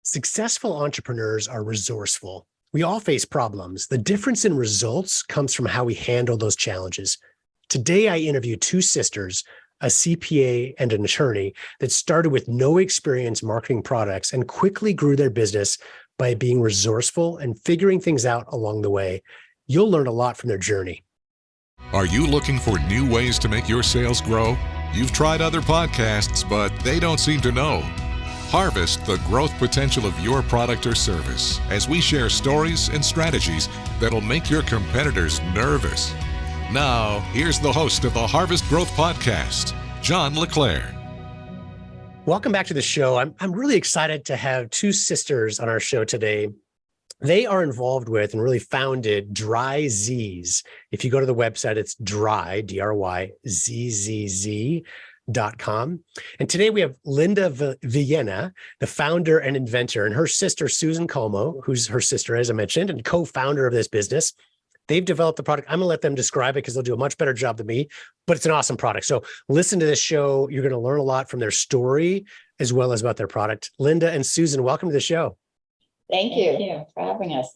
Successful entrepreneurs are resourceful. We all face problems. The difference in results comes from how we handle those challenges. Today, I interview two sisters, a CPA and an attorney, that started with no experience marketing products and quickly grew their business by being resourceful and figuring things out along the way. You'll learn a lot from their journey. Are you looking for new ways to make your sales grow? You've tried other podcasts, but they don't seem to know. Harvest the growth potential of your product or service as we share stories and strategies that'll make your competitors nervous. Now, here's the host of the Harvest Growth Podcast, John LeClaire. Welcome back to the show. I'm really excited to have two sisters on our show today. They are involved with and really founded DryZzz. If you go to the website, it's DryZzz.com. And today we have Linda Villena, the founder and inventor, and her sister, Susan Culmo, who's her sister, as I mentioned, and co-founder of this business. They've developed the product. I'm going to let them describe it because they'll do a much better job than me, but it's an awesome product. So listen to this show. You're going to learn a lot from their story as well as about their product. Linda and Susan, welcome to the show. Thank you for having us.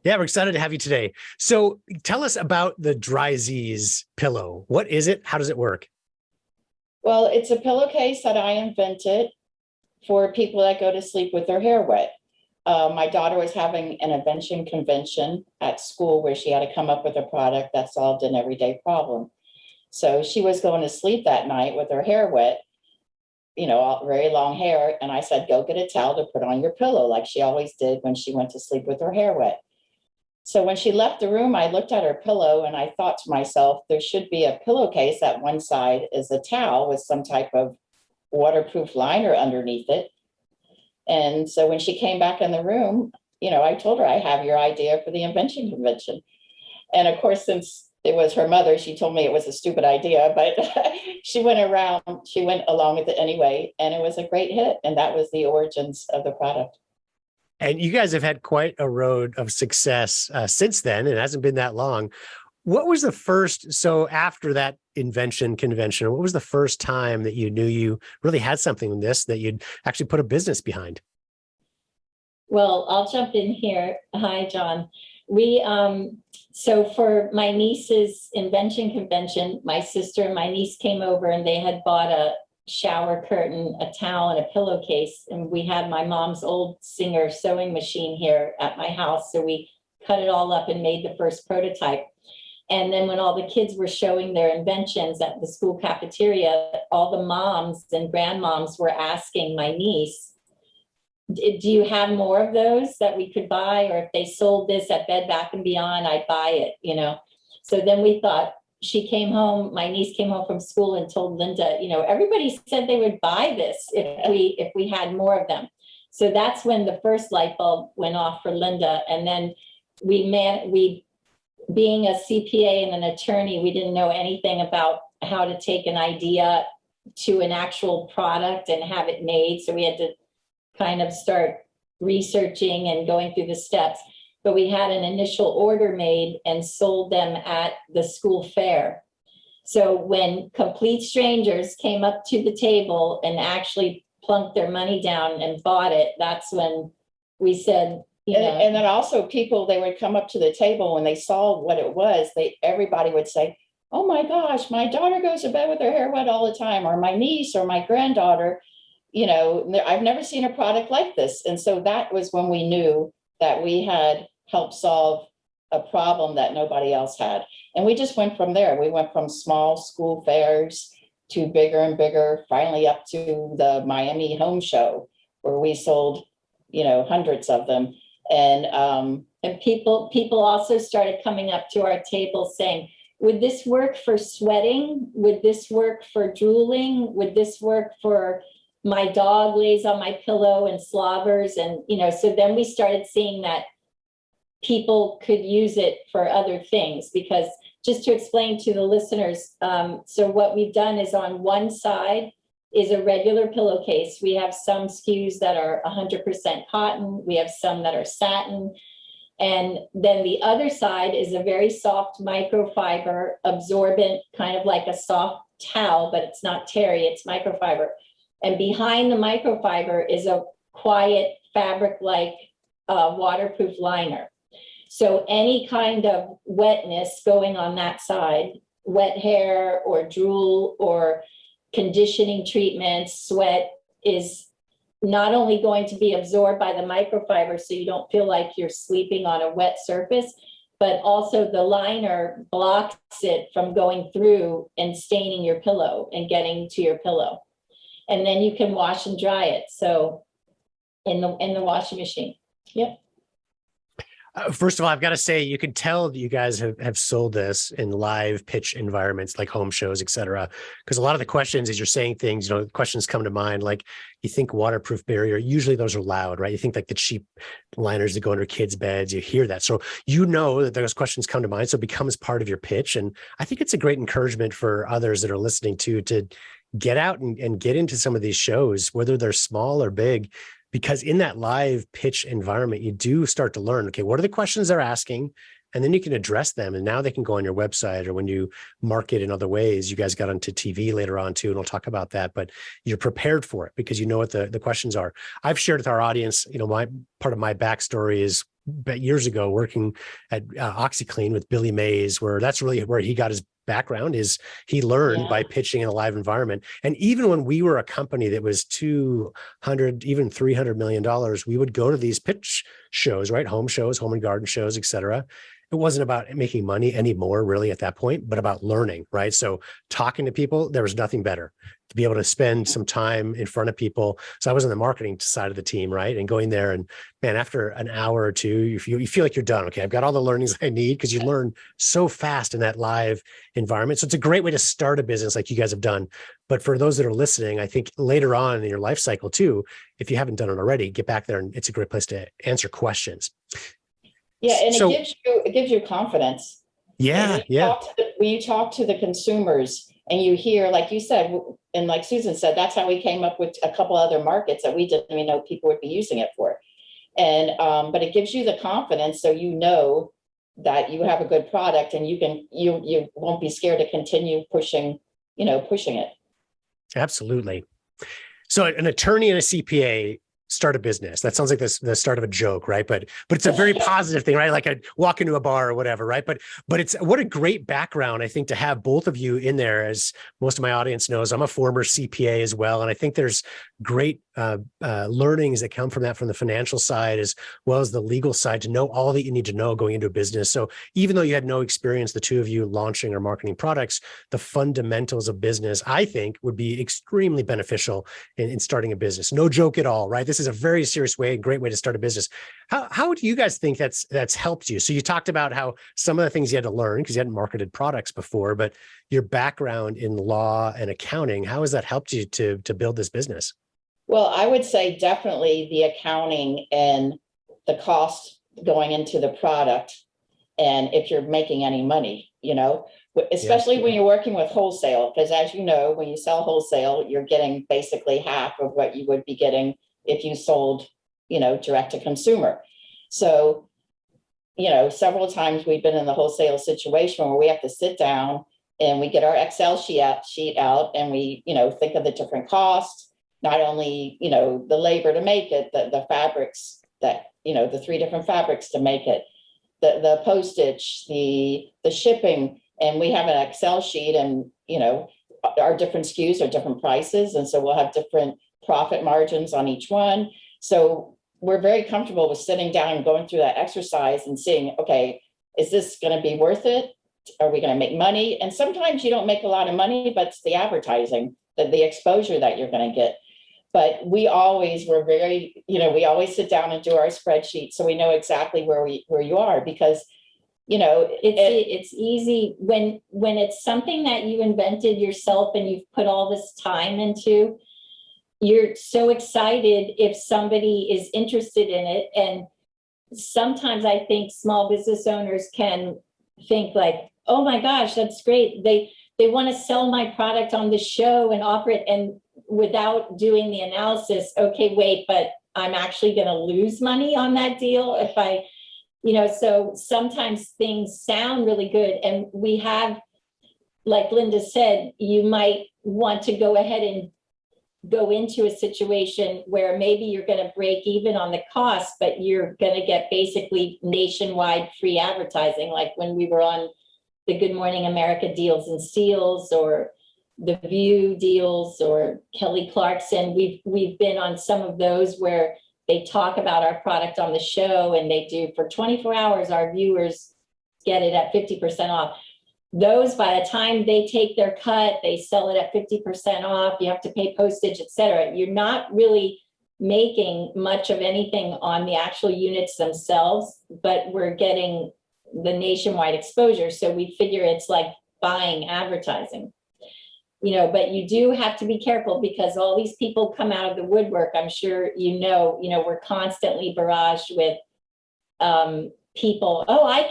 Yeah, we're excited to have you today. So tell us about the DryZzz pillow. What is it? How does it work? Well, it's a pillowcase that I invented for people that go to sleep with their hair wet. My daughter was having an invention convention at school where she had to come up with a product that solved an everyday problem. So she was going to sleep that night with her hair wet, very long hair. And I said, go get a towel to put on your pillow like she always did when she went to sleep with her hair wet. So when she left the room, I looked at her pillow and I thought to myself, there should be a pillowcase that one side is a towel with some type of waterproof liner underneath it. And so when she came back in the room, I told her, I have your idea for the invention convention. And of course, since it was her mother, she told me it was a stupid idea, but she went along with it anyway. And it was a great hit. And that was the origins of the product. And you guys have had quite a road of success since then. It hasn't been that long. What was the first, so after that invention convention, what was the first time that you knew you really had something in this that you'd actually put a business behind? Well, I'll jump in here. Hi, John. So for my niece's invention convention, my sister and my niece came over and they had bought a shower curtain, a towel, and a pillowcase. And we had my mom's old Singer sewing machine here at my house. So we cut it all up and made the first prototype. And then when all the kids were showing their inventions at the school cafeteria, all the moms and grandmoms were asking my niece, do you have more of those that we could buy? Or if they sold this at Bed Bath & Beyond, I'd buy it, So then we thought, my niece came home from school and told Linda, everybody said they would buy this if we had more of them. So that's when the first light bulb went off for Linda. And then we being a CPA and an attorney, we didn't know anything about how to take an idea to an actual product and have it made. So we had to kind of start researching and going through the steps. But we had an initial order made and sold them at the school fair. So when complete strangers came up to the table and actually plunked their money down and bought it, that's when we said, And then also people, they would come up to the table when they saw what it was, everybody would say, oh my gosh, my daughter goes to bed with her hair wet all the time, or my niece or my granddaughter, I've never seen a product like this. And so that was when we knew that we had helped solve a problem that nobody else had. And we just went from there. We went from small school fairs to bigger and bigger, finally up to the Miami Home Show, where we sold, hundreds of them. And people also started coming up to our table saying, would this work for sweating? Would this work for drooling? Would this work for my dog lays on my pillow and slobbers? And, so then we started seeing that people could use it for other things, because just to explain to the listeners, so what we've done is on one side is a regular pillowcase. We have some SKUs that are 100% cotton. We have some that are satin. And then the other side is a very soft microfiber, absorbent, kind of like a soft towel, but it's not terry, it's microfiber. And behind the microfiber is a quiet fabric-like waterproof liner. So any kind of wetness going on that side, wet hair or drool or conditioning treatments, sweat, is not only going to be absorbed by the microfiber so you don't feel like you're sleeping on a wet surface, but also the liner blocks it from going through and staining your pillow and getting to your pillow. And then you can wash and dry it. So in the washing machine. Yep. First of all, I've got to say, you can tell that you guys have sold this in live pitch environments like home shows, et cetera. Because a lot of the questions, as you're saying things, questions come to mind, like you think waterproof barrier, usually those are loud, right? You think like the cheap liners that go under kids' beds, you hear that. So that those questions come to mind. So it becomes part of your pitch. And I think it's a great encouragement for others that are listening to get out and get into some of these shows, whether they're small or big. Because in that live pitch environment, you do start to learn, okay, what are the questions they're asking? And then you can address them. And now they can go on your website, or when you market in other ways. You guys got onto TV later on too, and we'll talk about that, but you're prepared for it because you know what the questions are. I've shared with our audience, my part of my backstory is years ago working at OxyClean with Billy Mays, where that's really where he got his background. Is he learned by pitching in a live environment. And even when we were a company that was $200, even $300 million, we would go to these pitch shows, right? Home shows, home and garden shows, et cetera. It wasn't about making money anymore, really, at that point, but about learning, right? So talking to people, there was nothing better to be able to spend some time in front of people. So I was on the marketing side of the team, right? And going there, and man, after an hour or two, you feel like you're done. Okay, I've got all the learnings I need, because you learn so fast in that live environment. So it's a great way to start a business like you guys have done. But for those that are listening, I think later on in your life cycle too, if you haven't done it already, get back there, and it's a great place to answer questions. Yeah, and it gives you confidence. Yeah, When you talk to the consumers and you hear, like you said, and like Susan said, that's how we came up with a couple other markets that we didn't even know people would be using it for. And but it gives you the confidence, so you know that you have a good product, and you won't be scared to continue pushing it. Absolutely. So an attorney and a CPA start a business. That sounds like the start of a joke, right? But it's a very positive thing, right? Like I walk into a bar or whatever, right? But it's what a great background, I think, to have both of you in there. As most of my audience knows, I'm a former CPA as well. And I think there's great learnings that come from that, from the financial side as well as the legal side, to know all that you need to know going into a business. So even though you had no experience, the two of you launching or marketing products, the fundamentals of business, I think, would be extremely beneficial in starting a business. No joke at all, right? This is a very serious way, great way to start a business. How do you guys think that's helped you? So you talked about how some of the things you had to learn because you hadn't marketed products before, but your background in law and accounting, how has that helped you to build this business? Well, I would say definitely the accounting and the cost going into the product, and if you're making any money, especially when you're working with wholesale, because as you know, when you sell wholesale, you're getting basically half of what you would be getting if you sold, direct to consumer. So, several times we've been in the wholesale situation where we have to sit down and we get our Excel sheet out and we, think of the different costs. Not only, the labor to make it, the fabrics that, the 3 different fabrics to make it, the postage, the shipping, and we have an Excel sheet, and, our different SKUs are different prices. And so we'll have different profit margins on each one. So we're very comfortable with sitting down and going through that exercise and seeing, okay, is this going to be worth it? Are we going to make money? And sometimes you don't make a lot of money, but it's the advertising, the exposure that you're going to get. But we always were very, we always sit down and do our spreadsheet, so we know exactly where you are, because, it's easy when it's something that you invented yourself and you've put all this time into. You're so excited if somebody is interested in it. And sometimes I think small business owners can think like, oh my gosh, that's great. They want to sell my product on the show and offer it, and without doing the analysis, okay, wait, but I'm actually going to lose money on that deal if I, so sometimes things sound really good. And we have, like Linda said, you might want to go ahead and go into a situation where maybe you're going to break even on the cost, but you're going to get basically nationwide free advertising, like when we were on the Good Morning America deals and steals, or the View deals, or Kelly Clarkson. We've been on some of those where they talk about our product on the show, and they do for 24 hours, our viewers get it at 50% off. Those, by the time they take their cut, they sell it at 50% off. You have to pay postage, et cetera. You're not really making much of anything on the actual units themselves, but we're getting the nationwide exposure. So we figure it's like buying advertising, but you do have to be careful, because all these people come out of the woodwork. I'm sure, we're constantly barraged with people. Oh, I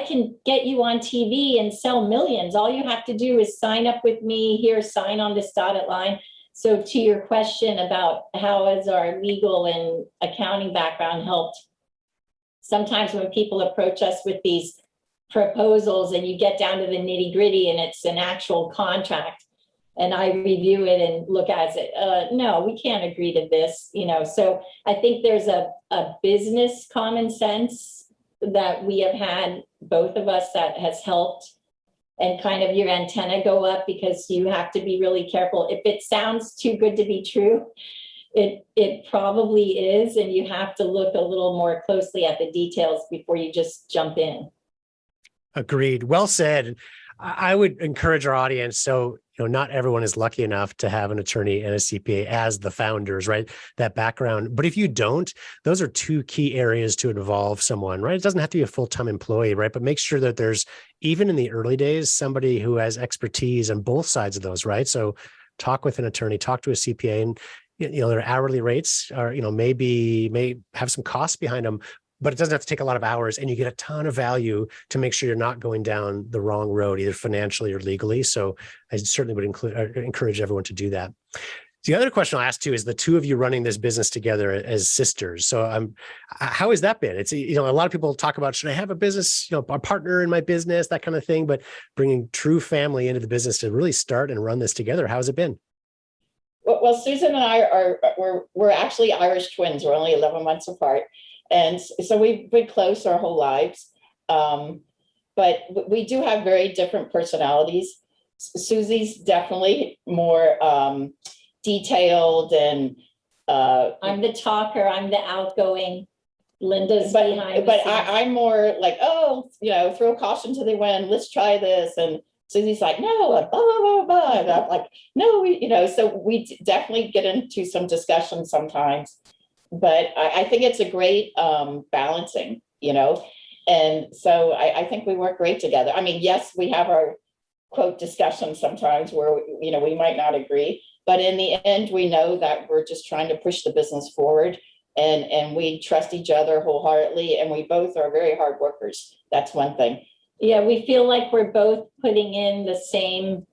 can get you on TV and sell millions. All you have to do is sign up with me here, sign on this dotted line. So to your question about how has our legal and accounting background helped, sometimes when people approach us with these proposals and you get down to the nitty gritty and it's an actual contract, and I review it and look at it, no, we can't agree to this, So I think there's a business common sense that we have had, both of us, that has helped, and kind of your antenna go up, because you have to be really careful. If it sounds too good to be true, it probably is, and you have to look a little more closely at the details before you just jump in. Agreed. Well said. I would encourage our audience. So, not everyone is lucky enough to have an attorney and a CPA as the founders, right? That background. But if you don't, those are two key areas to involve someone, right? It doesn't have to be a full-time employee, right? But make sure that there's, even in the early days, somebody who has expertise on both sides of those, right? So talk with an attorney, talk to a CPA, and their hourly rates are, may have some costs behind them, but it doesn't have to take a lot of hours, and you get a ton of value to make sure you're not going down the wrong road, either financially or legally. So I certainly would encourage everyone to do that. The other question I'll ask too is the two of you running this business together as sisters. So how has that been? It's, a lot of people talk about, should I have a business, a partner in my business, that kind of thing, but bringing true family into the business to really start and run this together. How has it been? Well, Susan and I we're actually Irish twins. We're only 11 months apart. And so we've been close our whole lives. But we do have very different personalities. Susie's definitely more detailed, and I'm the talker, I'm the outgoing. Linda's behind. But I'm more like, throw caution to the wind, let's try this. And Susie's like, no, blah, blah, blah, blah. And I'm like, no, so we definitely get into some discussion sometimes. But I think it's a great balancing, and so I think we work great together. I mean, yes, we have our quote discussions sometimes where, we might not agree, but in the end, we know that we're just trying to push the business forward, and we trust each other wholeheartedly, and we both are very hard workers. That's one thing. Yeah, we feel like we're both putting in the same,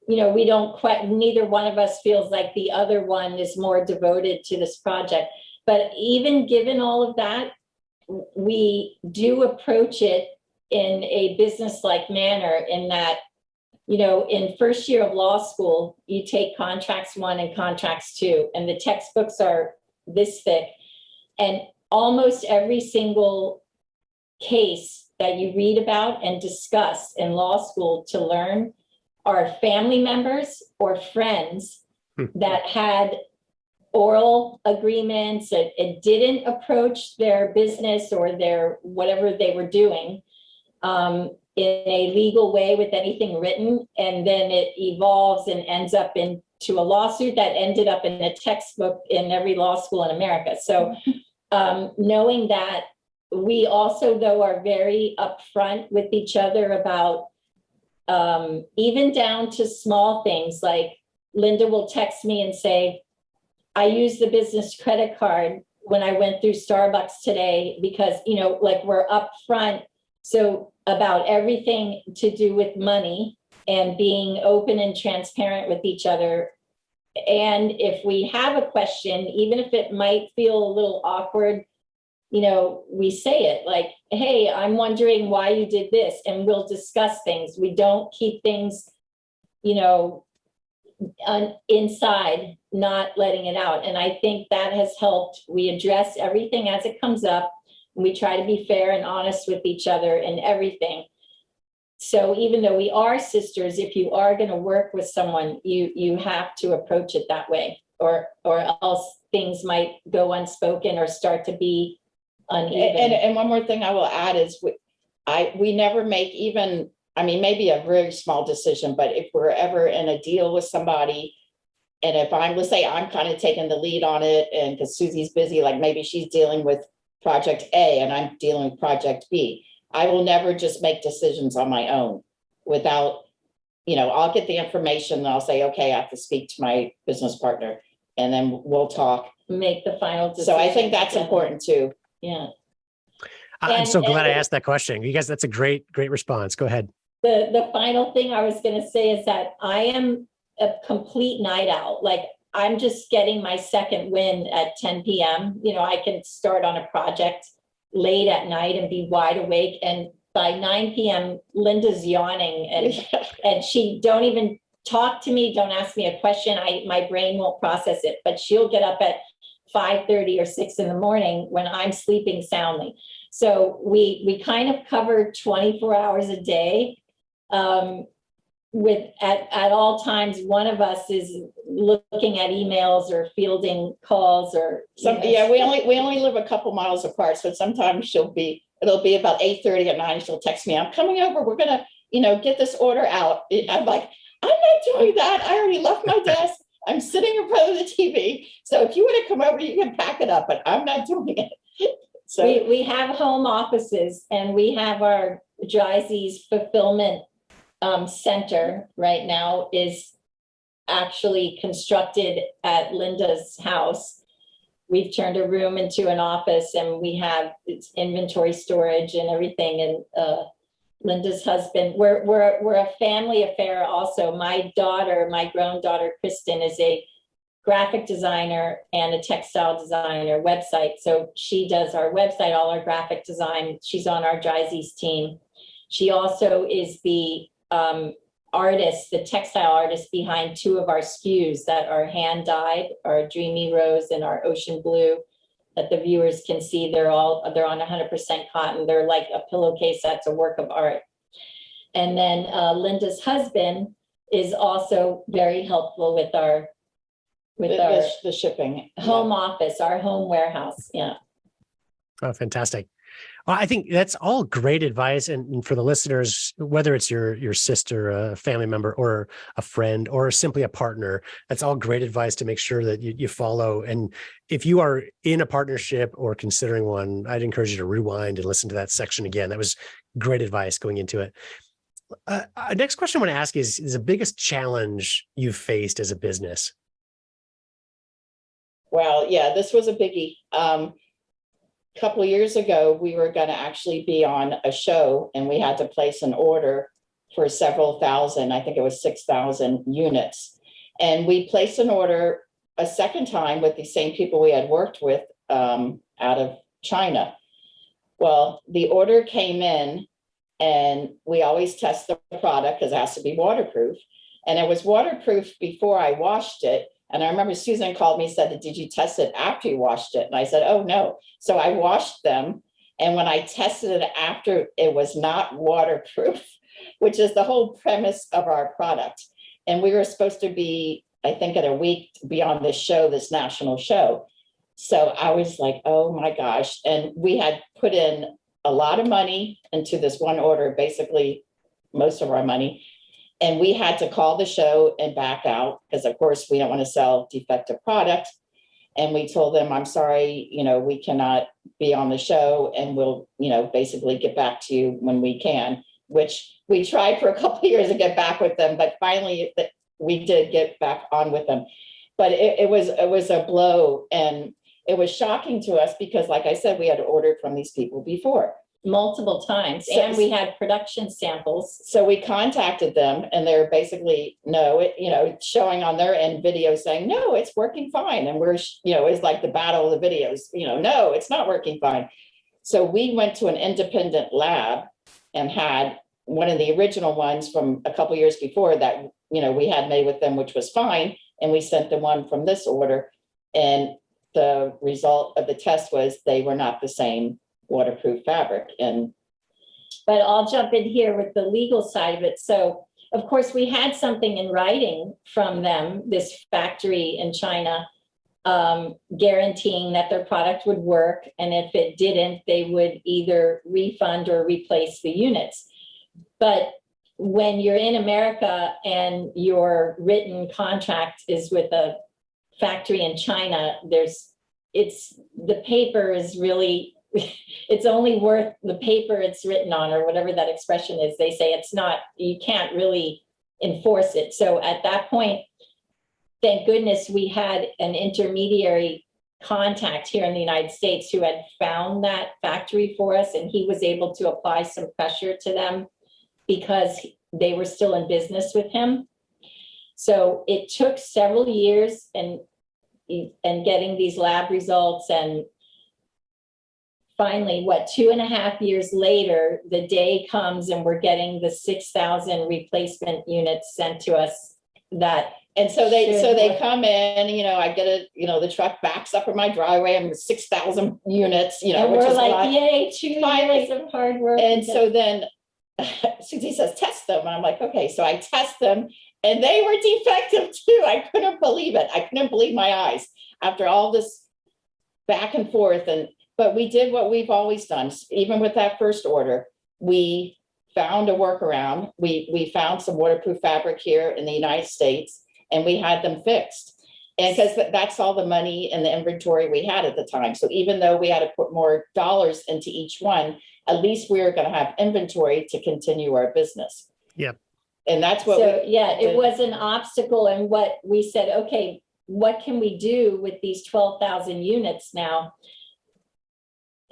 we don't quite, neither one of us feels like the other one is more devoted to this project. But even given all of that, we do approach it in a business-like manner, in that, in first year of law school, you take contracts 1 and contracts 2, and the textbooks are this thick. And almost every single case that you read about and discuss in law school to learn are family members or friends that had oral agreements, it didn't approach their business or their whatever they were doing in a legal way with anything written, and then it evolves and ends up into a lawsuit that ended up in a textbook in every law school in America. So knowing that, we also, though, are very upfront with each other about even down to small things, like Linda will text me and say, I used the business credit card when I went through Starbucks today, because, we're upfront. So about everything to do with money and being open and transparent with each other. And if we have a question, even if it might feel a little awkward, we say it like, hey, I'm wondering why you did this, and we'll discuss things. We don't keep things, inside, not letting it out. And I think that has helped. We address everything as it comes up. We try to be fair and honest with each other and everything. So even though we are sisters, if you are going to work with someone, you have to approach it that way, or else things might go unspoken or start to be uneven. And one more thing I will add is we never make even, I mean, maybe a very small decision, but if we're ever in a deal with somebody, and if let's say I'm kind of taking the lead on it, and because Susie's busy, like maybe she's dealing with project A and I'm dealing with project B, I will never just make decisions on my own without, I'll get the information and I'll say, okay, I have to speak to my business partner, and then we'll talk. Make the final decision. So I think that's important too. Yeah. I'm so glad I asked that question. You guys, that's a great response. Go ahead. The final thing I was going to say is that I am a complete night owl. Like, I'm just getting my second wind at 10 p.m. I can start on a project late at night and be wide awake. And by 9 p.m., Linda's yawning and she don't even talk to me. Don't ask me a question. My brain won't process it, but she'll get up at 5:30 or 6 in the morning when I'm sleeping soundly. So we kind of cover 24 hours a day. With at all times, one of us is looking at emails or fielding calls or we only live a couple miles apart, so sometimes it'll be about 8:30 at night. She'll text me, I'm coming over, we're gonna get this order out. I'm like, I'm not doing that, I already left my desk, I'm sitting in front of the TV, so if you want to come over, you can pack it up, but I'm not doing it. So we have home offices, and we have our DryZzz fulfillment center right now is actually constructed at Linda's house. We've turned a room into an office, and we have its inventory storage and everything. And Linda's husband, we're a family affair also. My grown daughter, Kristen, is a graphic designer and a textile designer website. So she does our website, all our graphic design. She's on our DryZzz team. She also is the artist, the textile artist behind two of our SKUs that are hand dyed, our Dreamy Rose and our Ocean Blue, that the viewers can see. They're on 100% cotton. They're like a pillowcase that's a work of art. And then Linda's husband is also very helpful with the shipping home office, our home warehouse. Yeah. Oh, fantastic. Well, I think that's all great advice. And for the listeners, whether it's your sister, a family member, or a friend, or simply a partner, that's all great advice to make sure that you follow. And if you are in a partnership or considering one, I'd encourage you to rewind and listen to that section again. That was great advice going into it. Next question I want to ask is the biggest challenge you've faced as a business? Well, yeah, this was a biggie. A couple of years ago, we were going to actually be on a show, and we had to place an order for several thousand. I think it was 6,000 units. And we placed an order a second time with the same people we had worked with out of China. Well, the order came in, and we always test the product because it has to be waterproof. And it was waterproof before I washed it. And I remember Susan called me and said, did you test it after you washed it? And I said, oh, no. So I washed them. And when I tested it after, it was not waterproof, which is the whole premise of our product. And we were supposed to be, I think, in a week beyond this show, this national show. So I was like, oh, my gosh. And we had put in a lot of money into this one order, basically most of our money. And we had to call the show and back out because, of course, we don't want to sell defective product. And we told them, I'm sorry, we cannot be on the show, and we'll, basically get back to you when we can, which we tried for a couple of years to get back with them. But finally, we did get back on with them. But it was a blow. And it was shocking to us because, like I said, we had ordered from these people before. Multiple times, and we had production samples. So we contacted them, and they're basically showing on their end videos saying, no, it's working fine. And we're, it's like the battle of the videos, no, it's not working fine. So we went to an independent lab and had one of the original ones from a couple of years before that we had made with them, which was fine. And we sent the one from this order. And the result of the test was they were not the same waterproof fabric. But I'll jump in here with the legal side of it. So, of course, we had something in writing from them, this factory in China, guaranteeing that their product would work. And if it didn't, they would either refund or replace the units. But when you're in America and your written contract is with a factory in China, the paper is really, it's only worth the paper it's written on, or whatever that expression is. They say it's not, you can't really enforce it. So at that point, thank goodness we had an intermediary contact here in the United States who had found that factory for us, and he was able to apply some pressure to them because they were still in business with him. So it took several years and getting these lab results, and finally, 2.5 years later, the day comes and we're getting the 6,000 replacement units sent to us. And so they come in, I get the truck backs up in my driveway. I'm 6,000 units, and which we're is like, a lot. yay, 2 years of hard work. And so then Susie says, test them. And I'm like, okay. So I test them, and they were defective too. I couldn't believe it. I couldn't believe my eyes after all this back and forth. But we did what we've always done. Even with that first order, we found a workaround. We found some waterproof fabric here in the United States, and we had them fixed. And because that's all the money and the inventory we had at the time. So even though we had to put more dollars into each one, at least we were going to have inventory to continue our business. Yep. And that's what it was an obstacle. And what we said, okay, what can we do with these 12,000 units now?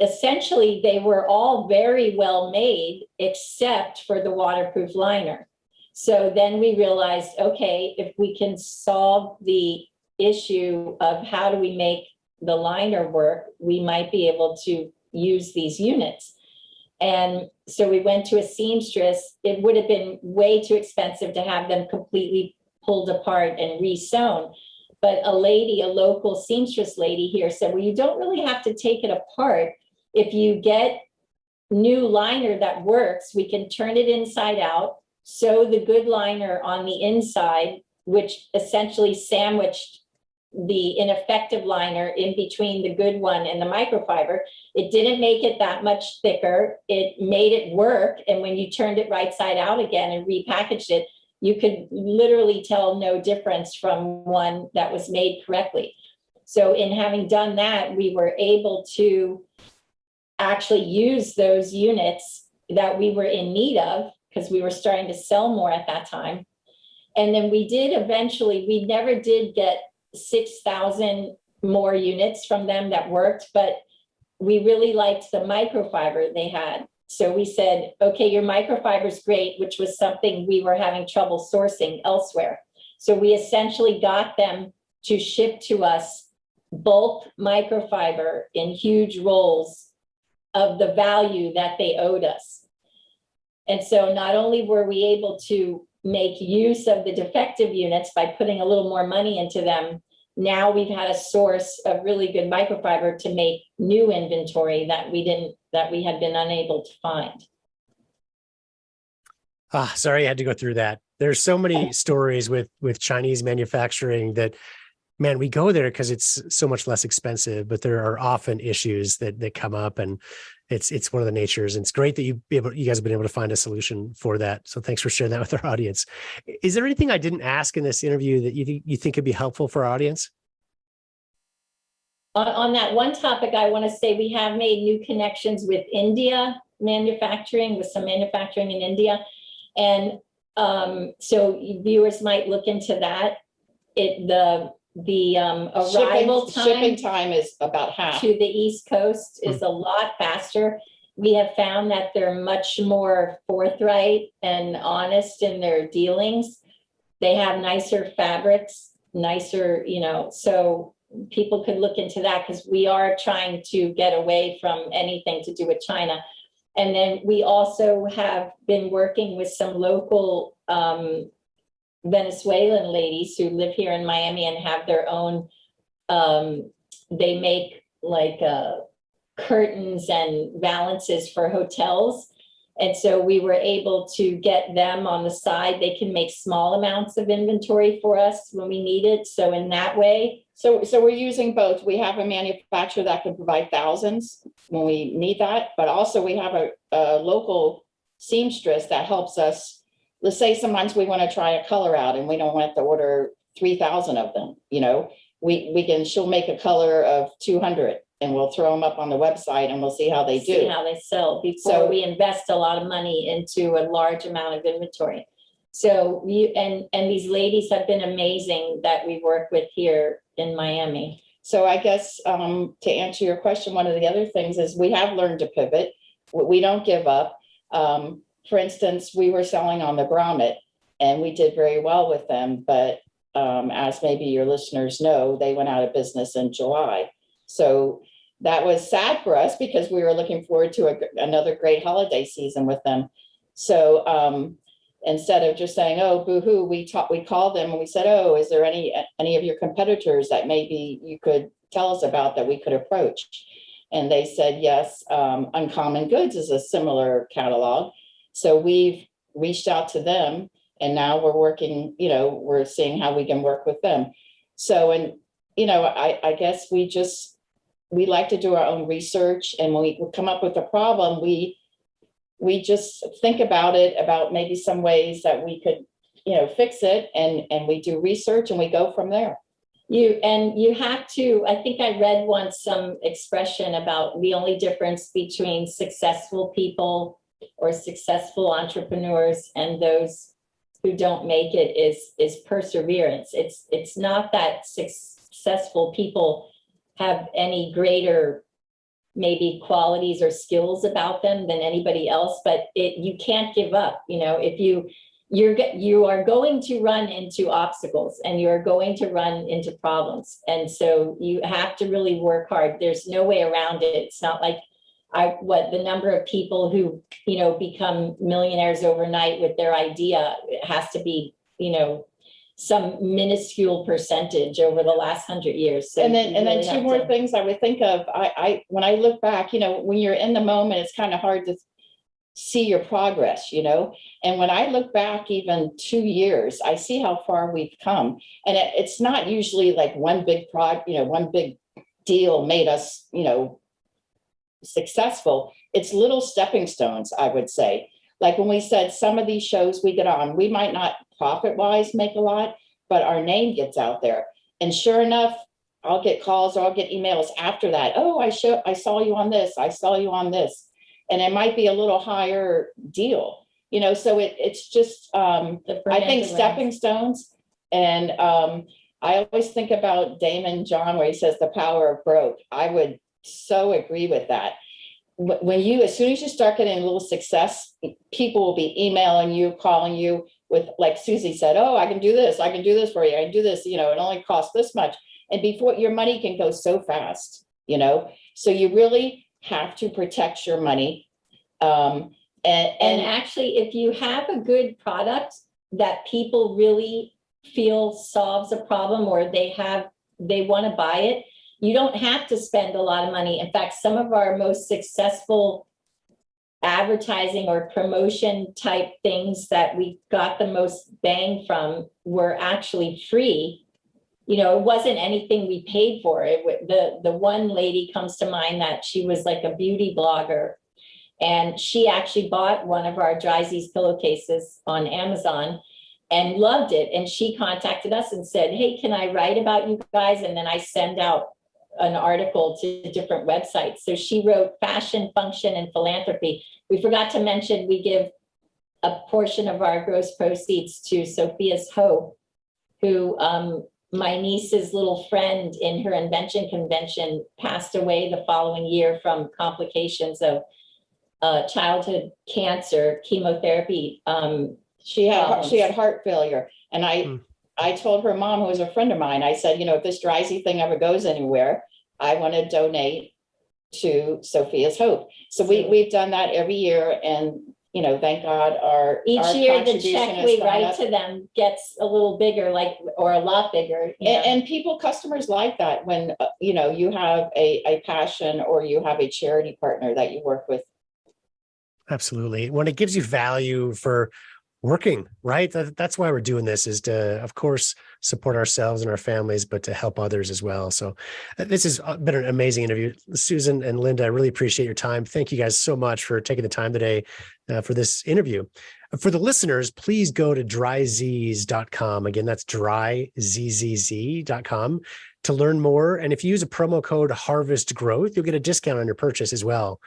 Essentially, they were all very well made, except for the waterproof liner. So then we realized, okay, if we can solve the issue of how do we make the liner work, we might be able to use these units. And so we went to a seamstress. It would have been way too expensive to have them completely pulled apart and re-sewn. But a local seamstress lady here said, well, you don't really have to take it apart. If you get new liner that works, we can turn it inside out, sew the good liner on the inside, which essentially sandwiched the ineffective liner in between the good one and the microfiber. It didn't make it that much thicker. It made it work. And when you turned it right side out again and repackaged it, you could literally tell no difference from one that was made correctly. So in having done that, we were able to actually use those units that we were in need of, because we were starting to sell more at that time. And then we never did get 6,000 more units from them that worked, but we really liked the microfiber they had. So we said, okay, your microfiber is great, which was something we were having trouble sourcing elsewhere. So we essentially got them to ship to us bulk microfiber in huge rolls of the value that they owed us. And so not only were we able to make use of the defective units by putting a little more money into them, now we've had a source of really good microfiber to make new inventory that we had been unable to find. Sorry, I had to go through that. There's so many stories with Chinese manufacturing that, man, we go there because it's so much less expensive, but there are often issues that come up, and it's one of the natures. And it's great that you guys have been able to find a solution for that. So thanks for sharing that with our audience. Is there anything I didn't ask in this interview that you think could be helpful for our audience? On that one topic, I want to say we have made new connections with India manufacturing, with some manufacturing in India. And so viewers might look into that. The shipping time is about half to the East Coast is a lot faster. We have found that they're much more forthright and honest in their dealings. They have nicer fabrics, so people could look into that, because we are trying to get away from anything to do with China. And then we also have been working with some local Venezuelan ladies who live here in Miami and have their own, they make like curtains and valances for hotels. And so we were able to get them on the side. They can make small amounts of inventory for us when we need it. So in that way. So we're using both. We have a manufacturer that can provide thousands when we need that, but also we have a local seamstress that helps us. Let's say sometimes we want to try a color out and we don't want to order 3,000 of them. She'll make a color of 200 and we'll throw them up on the website and we'll see how they do. See how they sell before we invest a lot of money into a large amount of inventory. So and these ladies have been amazing that we work with here in Miami. So I guess to answer your question, one of the other things is we have learned to pivot. We don't give up. For instance, we were selling on the grommet and we did very well with them. But as maybe your listeners know, they went out of business in July. So that was sad for us because we were looking forward to another great holiday season with them. So instead of just saying, oh, boo-hoo, we called them and we said, oh, is there any of your competitors that maybe you could tell us about that we could approach? And they said, yes, Uncommon Goods is a similar catalog. So we've reached out to them and now we're working, we're seeing how we can work with them. So, and, I guess we like to do our own research, and when we come up with a problem, we just think about maybe some ways that we could, fix it, and we do research and we go from there. You have to, I think I read once some expression about the only difference between successful people or successful entrepreneurs and those who don't make it is perseverance. It's not that successful people have any greater maybe qualities or skills about them than anybody else, but you can't give up. If you are going to run into obstacles and you're going to run into problems. And so you have to really work hard. There's no way around it. It's not like the number of people who, become millionaires overnight with their idea. It has to be, some minuscule percentage over the last 100 years. So and then two more things I would think of. When I look back, when you're in the moment, it's kind of hard to see your progress, and when I look back even 2 years, I see how far we've come. And it's not usually like one big one big deal made us, successful. It's little stepping stones, I would say. Like when we said some of these shows we get on, we might not profit-wise make a lot, but our name gets out there. And sure enough, I'll get calls or I'll get emails after that. Oh, I saw you on this. I saw you on this. And it might be a little higher deal, so it's just, I think stepping stones. And I always think about Damon John, where he says the power of broke. I would so agree with that. As soon as you start getting a little success, people will be emailing you, calling you with, like Susie said, oh, I can do this for you. I can do this, it only costs this much. And before, your money can go so fast, so you really have to protect your money. And actually, if you have a good product that people really feel solves a problem, or they want to buy it, you don't have to spend a lot of money. In fact, some of our most successful advertising or promotion type things that we got the most bang from were actually free. It wasn't anything we paid for. The one lady comes to mind that she was like a beauty blogger, and she actually bought one of our DryZzz pillowcases on Amazon and loved it. And she contacted us and said, hey, can I write about you guys? And then I send out an article to different websites. So she wrote Fashion, Function, and Philanthropy. We forgot to mention we give a portion of our gross proceeds to Sophia's Hope, who my niece's little friend in her invention convention passed away the following year from complications of childhood cancer, chemotherapy. She had heart failure. And I told her mom, who was a friend of mine, I said, if this DryZzz thing ever goes anywhere, I want to donate to Sophia's Hope. So we've done that every year. And thank God our Each year, the contribution check has we gone write up. to them gets a little bigger, or a lot bigger. And customers like that when, you have a passion or you have a charity partner that you work with. Absolutely. When it gives you value for working, right? That's why we're doing this, is to, of course, support ourselves and our families, but to help others as well. So this has been an amazing interview. Susan and Linda, I really appreciate your time. Thank you guys so much for taking the time today for this interview. For the listeners, please go to DryZzz.com. Again, that's DryZzz.com to learn more. And if you use a promo code Harvest Growth, you'll get a discount on your purchase as well.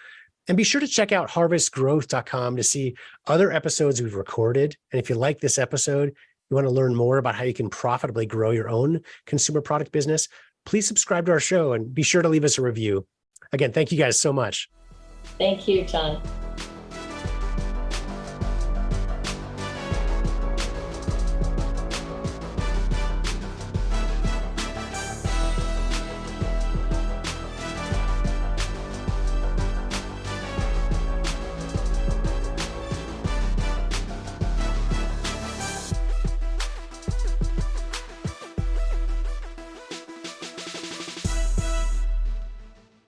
And be sure to check out harvestgrowth.com to see other episodes we've recorded. And if you like this episode, you want to learn more about how you can profitably grow your own consumer product business, please subscribe to our show and be sure to leave us a review. Again, thank you guys so much. Thank you, John.